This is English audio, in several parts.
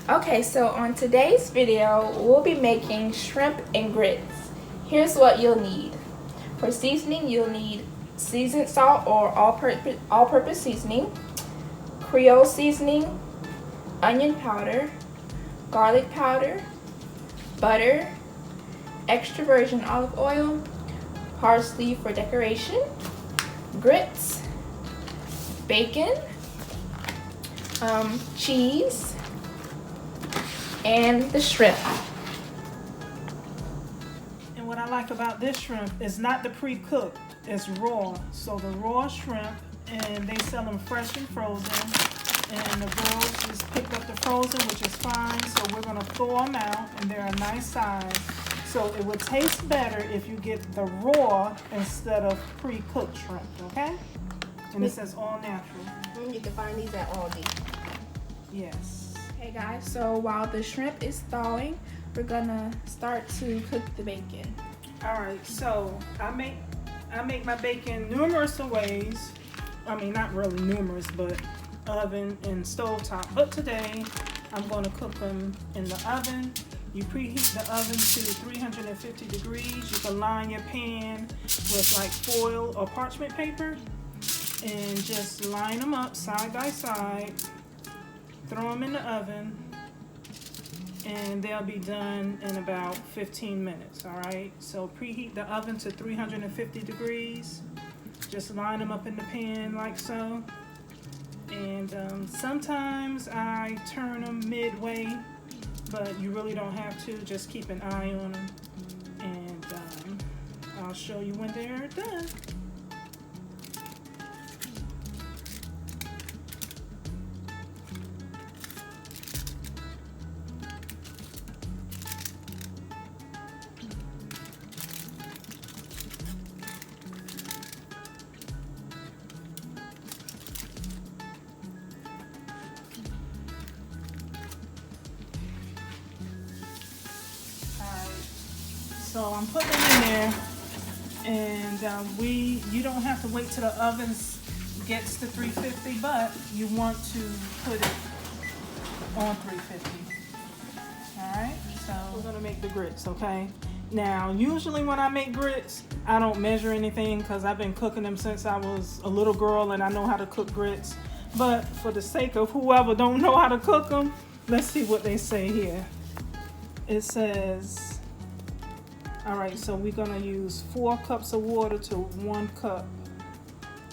Okay, so on today's video, we'll be making shrimp and grits. Here's what you'll need. For seasoning, you'll need seasoned salt or all-purpose seasoning, Creole seasoning, onion powder, garlic powder, butter, extra virgin olive oil, parsley for decoration, grits, bacon, cheese, and the shrimp. And what I like about this shrimp is not the pre-cooked, it's raw. So the raw shrimp, and they sell them fresh and frozen. And the girls just picked up the frozen, which is fine. So we're gonna thaw them out, and they're a nice size. So it would taste better if you get the raw instead of pre-cooked shrimp, okay? And it says all natural. You can find these at Aldi. Yes. Hey guys, so while the shrimp is thawing, we're gonna start to cook the bacon. All right, so I make my bacon numerous ways. I mean, not really numerous, but oven and stovetop. But today, I'm gonna cook them in the oven. You preheat the oven to 350 degrees. You can line your pan with like foil or parchment paper and just line them up side by side. Throw them in the oven and they'll be done in about 15 minutes, all right? So preheat the oven to 350 degrees. Just line them up in the pan like so. And sometimes I turn them midway, but you really don't have to. Just keep an eye on them. And I'll show you when they're done. So I'm putting them in there, and you don't have to wait till the oven gets to 350, but you want to put it on 350. All right, so we're gonna make the grits, okay? Now, usually when I make grits, I don't measure anything because I've been cooking them since I was a little girl and I know how to cook grits. But for the sake of whoever don't know how to cook them, let's see what they say here. It says, all right, so we're gonna use 4 cups of water to 1 cup.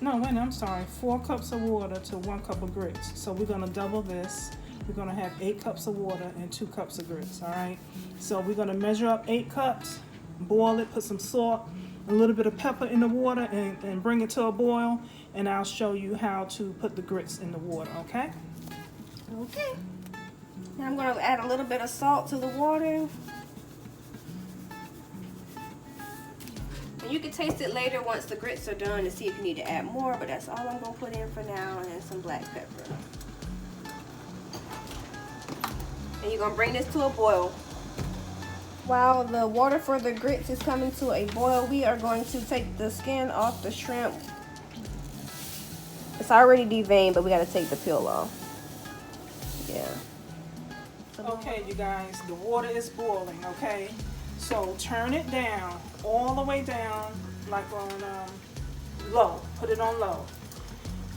No, wait, I'm sorry. 4 cups of water to 1 cup of grits. So we're gonna double this. We're gonna have 8 cups of water and 2 cups of grits, all right? So we're gonna measure up 8 cups, boil it, put some salt, a little bit of pepper in the water and bring it to a boil. And I'll show you how to put the grits in the water, okay? Okay. Now I'm going to add a little bit of salt to the water. And you can taste it later once the grits are done to see if you need to add more, but that's all I'm going to put in for now, and then some black pepper. And you're going to bring this to a boil. While the water for the grits is coming to a boil, we are going to take the skin off the shrimp. It's already deveined, but we got to take the peel off. Yeah. Okay, you guys, the water is boiling, okay? So turn it down, all the way down, like on low. Put it on low.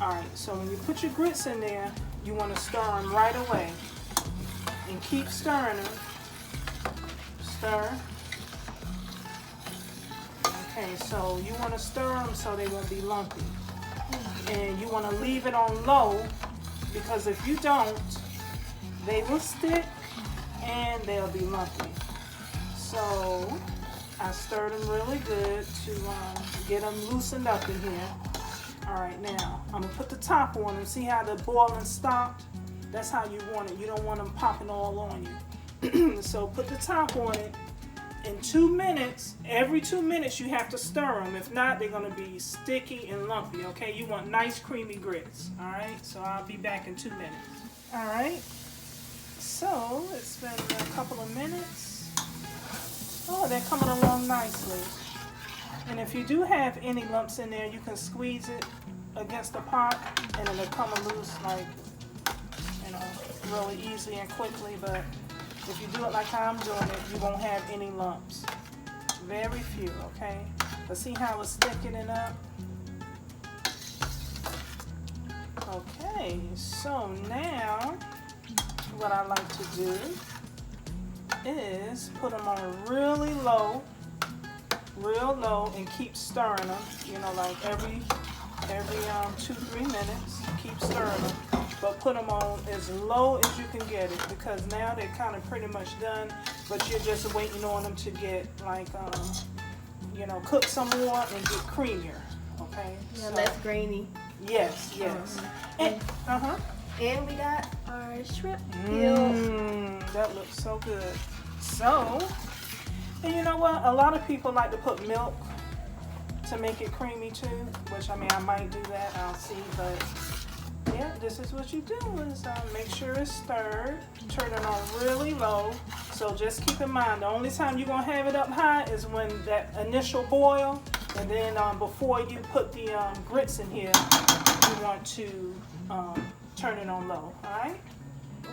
All right, so when you put your grits in there, you want to stir them right away. And keep stirring them. Stir. Okay, so you want to stir them so they won't be lumpy. And you want to leave it on low, because if you don't, they will stick and they'll be lumpy. So I stirred them really good to get them loosened up in here. All right, now I'm gonna put the top on them. See how the boiling stopped? That's how you want it. You don't want them popping all on you. So put the top on it. In 2 minutes, every 2 minutes you have to stir them. If not, they're gonna be sticky and lumpy, okay? You want nice creamy grits, all right? So I'll be back in 2 minutes. All right, so it's been a couple of minutes. Oh, they're coming along nicely. And if you do have any lumps in there, you can squeeze it against the pot and it'll come loose like, you know, really easy and quickly, but if you do it like how I'm doing it, you won't have any lumps. Very few, okay? But see how it's thickening up? Okay, so now what I like to do is put them on really low, real low, and keep stirring them, you know, like every 2-3 minutes, keep stirring them, but put them on as low as you can get it, because now they're kind of pretty much done, but you're just waiting on them to get like you know, cook some more and get creamier. Okay, yeah, so less grainy. Yes, yes. And we got our shrimp. That looks so good. So, and you know what? A lot of people like to put milk to make it creamy too, which I mean, I might do that. I'll see, but yeah, this is what you do: is make sure it's stirred, turn it on really low. So just keep in mind, the only time you're gonna have it up high is when that initial boil, and then before you put the grits in here, you want to turn it on low. All right.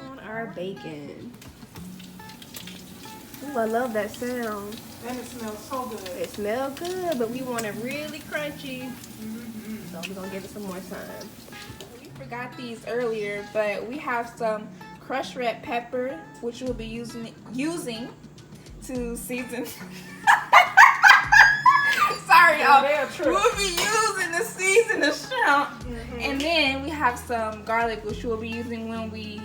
On our bacon. Ooh, I love that sound. And it smells so good. It smells good, but we want it really crunchy. So we're gonna give it some more time. We forgot these earlier, but we have some crushed red pepper, which we'll be using to season. Sorry, y'all. We'll be using to season the shrimp, and then we have some garlic, which we'll be using when we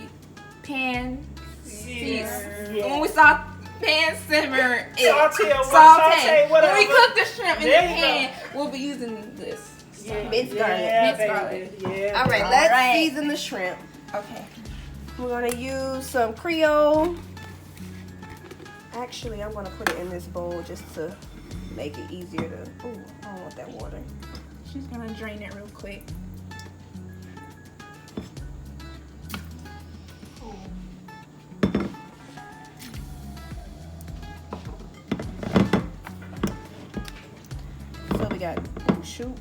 pan season. Yeah. When we pan simmer it. Saute. When we cook the shrimp in the pan, we'll be using this. Minced garlic. Yeah. All right, let's season the shrimp. Okay. We're gonna use some Creole. Actually, I'm gonna put it in this bowl just to make it easier to. Ooh, I don't want that water. She's gonna drain it real quick. So we got shoot.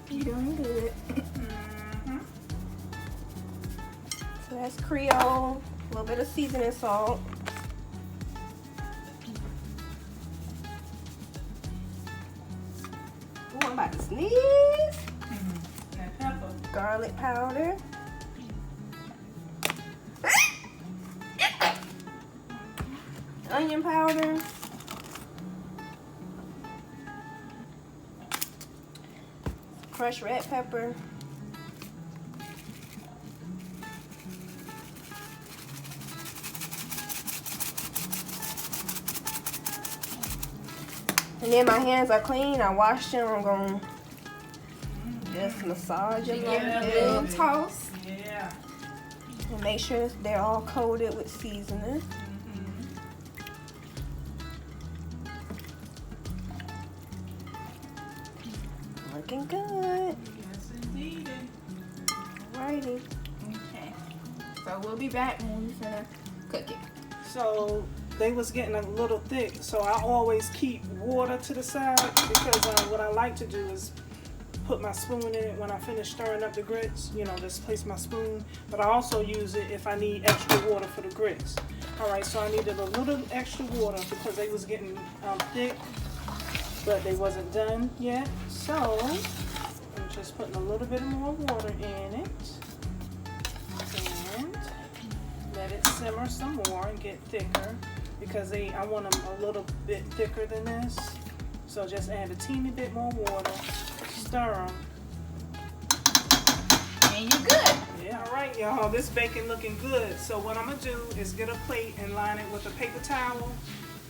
You're doing good. So that's Creole, a little bit of seasoning salt. Ooh, I'm about to sneeze. And pepper. Garlic powder. Onion powder. Crushed red pepper. And then my hands are clean. I washed them. I'm going to just massage them a little toss. Yeah. And make sure they're all coated with seasoning. Looking good. Yes, indeed. Alrighty. Okay. So we'll be back when we finish cook it. So they was getting a little thick, so I always keep water to the side, because what I like to do is put my spoon in it when I finish stirring up the grits. You know, just place my spoon, but I also use it if I need extra water for the grits. All right, so I needed a little extra water because they was getting thick, but they wasn't done yet. So I'm just putting a little bit more water in it, and let it simmer some more and get thicker, because I want them a little bit thicker than this. So just add a teeny bit more water, stir them. And you're good. Yeah, all right, y'all. This bacon looking good. So what I'm gonna do is get a plate and line it with a paper towel,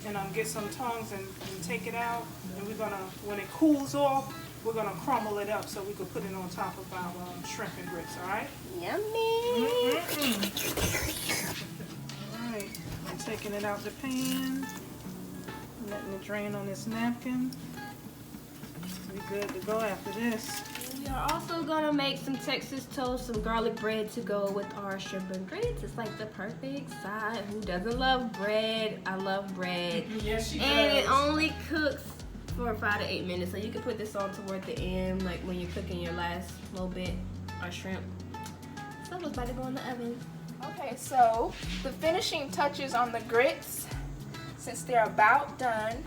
and get some tongs and take it out. And we're gonna, when it cools off, we're gonna crumble it up so we can put it on top of our shrimp and grits. All right? Yummy. All right. I'm taking it out the pan, letting it drain on this napkin. We good to go after this. We are also gonna make some Texas toast, some garlic bread to go with our shrimp and grits. It's like the perfect side. Who doesn't love bread? I love bread. Yes, she And does. it only cooks for 5 to 8 minutes. So you can put this on toward the end, like when you're cooking your last little bit of shrimp. So I'm just about to go in the oven. Okay, so the finishing touches on the grits, since they're about done,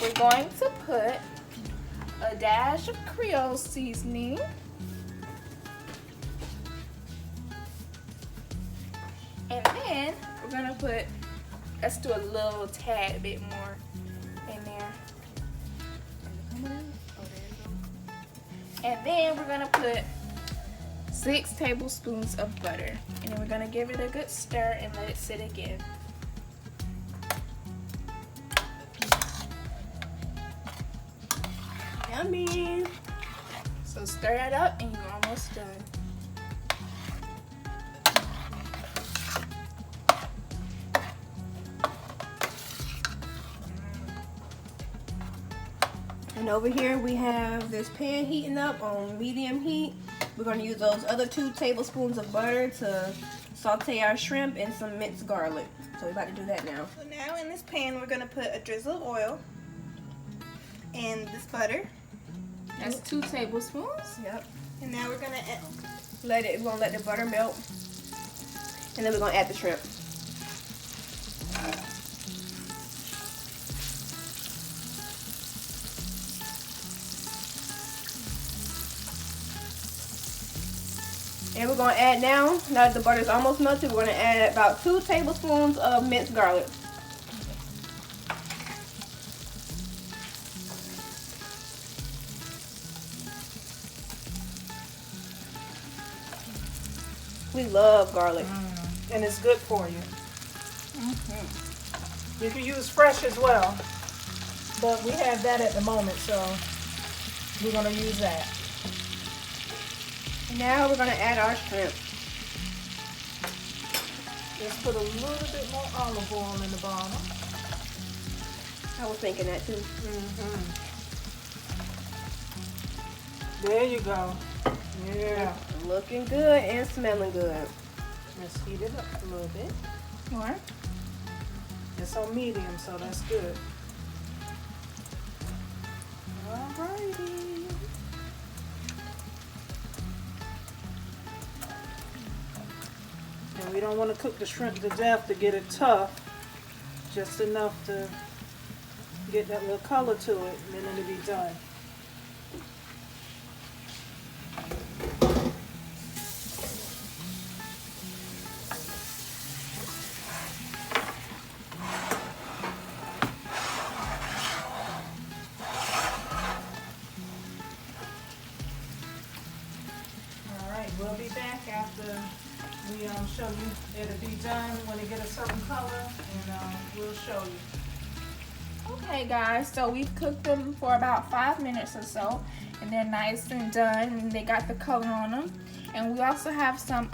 we're going to put a dash of Creole seasoning. And then we're gonna put, let's do a little tad bit more in there. And then we're gonna put 6 tablespoons of butter. And then we're gonna give it a good stir and let it sit again. Yummy. So stir it up and you're almost done. And over here we have this pan heating up on medium heat. We're going to use those other 2 tablespoons of butter to saute our shrimp and some minced garlic. So we're about to do that now. So now in this pan we're going to put a drizzle of oil and this butter. That's 2 tablespoons. Yep. And now we're going to We're going to let the butter melt. And then we're going to add the shrimp. And we're going to add now that the butter is almost melted, we're going to add about 2 tablespoons of minced garlic. We love garlic. And it's good for you. You can use fresh as well, but we have that at the moment, so we're going to use that. Now we're going to add our shrimp. Let's put a little bit more olive oil in the bottom. I was thinking that too. There you go. Yeah. Looking good and smelling good. Let's heat it up a little bit. More. It's on medium, so that's good. Alrighty. And we don't want to cook the shrimp to death to get it tough. Just enough to get that little color to it, and then it'll be done. We'll be back after we show you it'll be done when it get a certain color, and we'll show you. Okay guys, so we've cooked them for about 5 minutes or so, and they're nice and done, and they got the color on them. And we also have some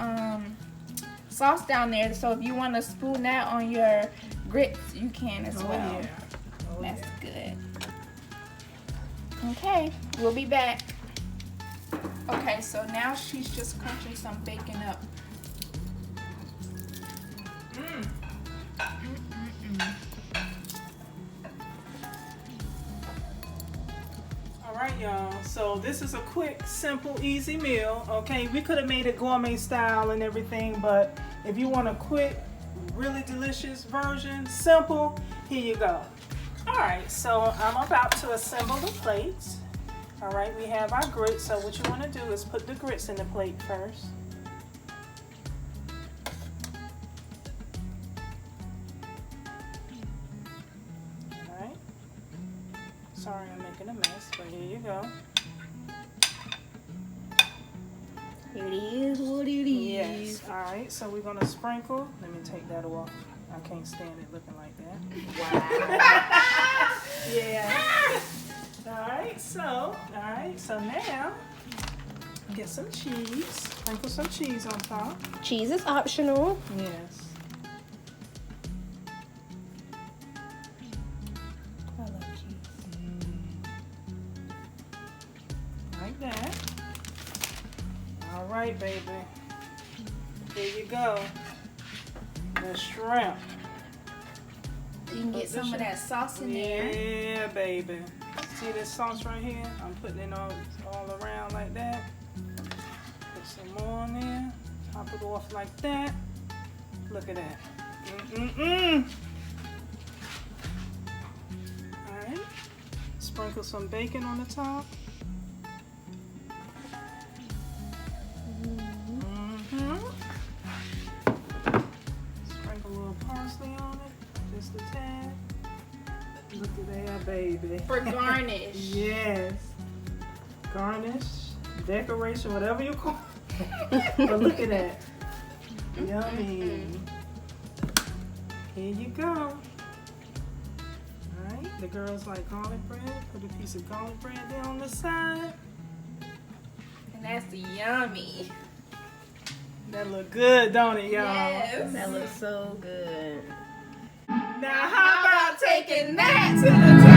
sauce down there, so if you want to spoon that on your grits, you can as well. Yeah. That's good. Okay, we'll be back. Okay, so now she's just crunching some bacon up. Alright y'all, so this is a quick, simple, easy meal. Okay, we could have made it gourmet style and everything, but if you want a quick, really delicious version, simple, here you go. Alright, so I'm about to assemble the plates. Alright, we have our grits, so what you want to do is put the grits in the plate first. Alright. Sorry I'm making a mess, but here you go. It is what it is. Yes. Alright, so we're going to sprinkle. Let me take that off. I can't stand it looking like that. Wow. Yeah. Alright, so now get some cheese. Sprinkle some cheese on top. Cheese is optional. Yes. I love cheese. Like that. Alright, baby. There you go. The shrimp. You can get some of that sauce in there. Yeah, baby. See this sauce right here? I'm putting it all around like that. Put some more in there. Top it off like that. Look at that. Alright. Sprinkle some bacon on the top. Sprinkle a little parsley on it. Just a tad. Look at that, baby. For garnish. Yes. Garnish, decoration, whatever you call it. But look at that. Yummy. Here you go. Alright, the girls like garlic bread. Put a piece of garlic bread there on the side. And that's yummy. That look good, don't it, y'all? Yes. That looks so good. Now how about taking that to the